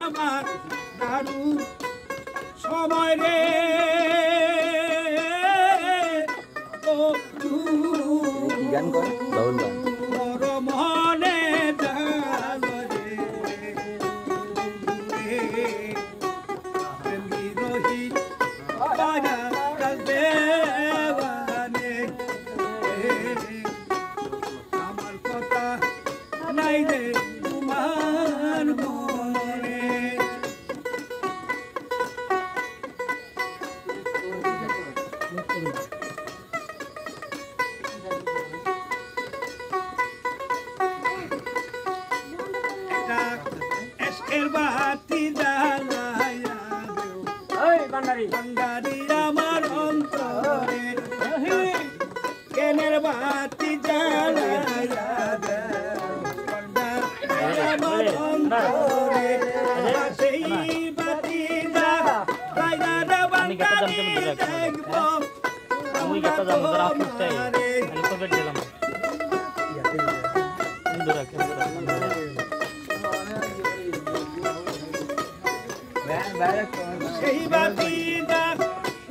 আমার দারুণ সময় রে গান করে বাউল গান বড় মনে বিরোহী আমার কথা নাই রে তোমার মনে এসকের বাতি জ্বালায়া বান্দারি আমার অন্তরে কেনের বাতি জ্বালায়া বান্দারি আমার অন্তরে সেই বাতি জ্বালায়া বান্দারি দেখবো আমরা তোমারে সেই বাতি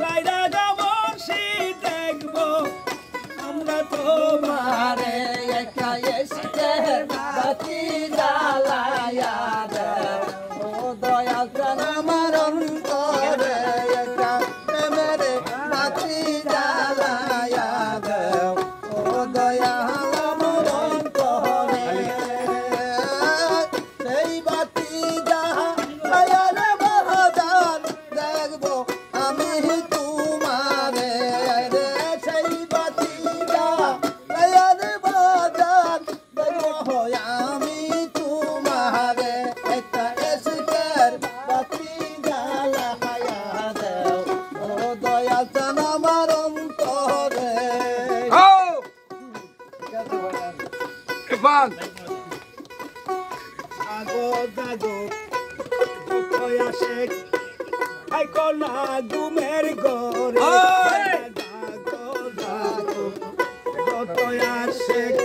লাইরা যেমন সেই দেখবো আমরা তোমারে একা এসে বাতি জ্বালায়া দেও ও দয়াল প্রাণ আমার অন্তরে একা প্রেমের বাতি জ্বালায়া দেও ও দয়াল আমার অন্তরে সেই বাতি জ্বালায়া রে মহাদান দেখবো আমি তোমারে রে সেই বাতি জ্বালায়া রে মহাদান দেখবো আমি তোমারে একটা এসকের বাতি জ্বালায়া দেও ও দয়াল চান আমার অন্তরে আগো দাগো দুঃখয়া শেখ আই কলা গুমের গরে দাগো দাগো দুঃখয়া শেখ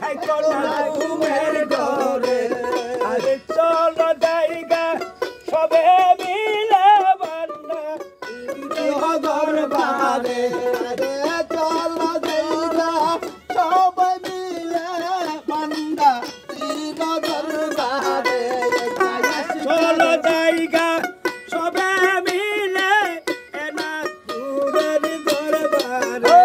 আই কলা গুমের গরে আরে চলো জায়গা সবে মিলে বান্না দরবারে রে চল যাইরা সবাই মিলে বান্দা দরবারে চলো জায়গা সবে মিলে এনা দূরের দরবারে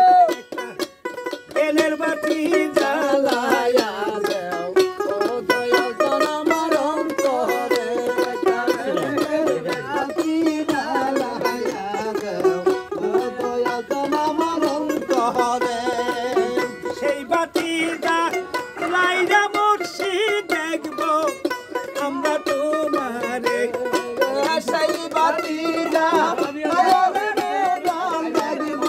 কেনের বাতি জ্বালায়া দেও ও দয়াল তোর আমার অন্তরে বাতি জ্বালায়া দেও ও দয়াল তোর আমার অন্তরে সেই বাতি লাইরা মুর্শি দেখবো আমরা তোমারে সেই বাতি জ্বালায়া দেখব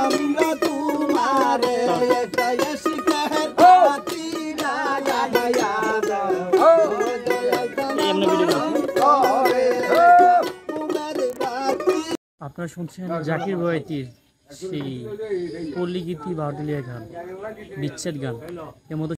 আমরা তোমারে একটা এসকের বাতি জ্বালায়া দেও ও দয়াল তোর আমার অন্তরে তোমার বাতি। আপনারা শুনছেন জাকির বয়াতির সেই পল্লী গীতি বাউলিয়া গান বিচ্ছেদ গান এর মতো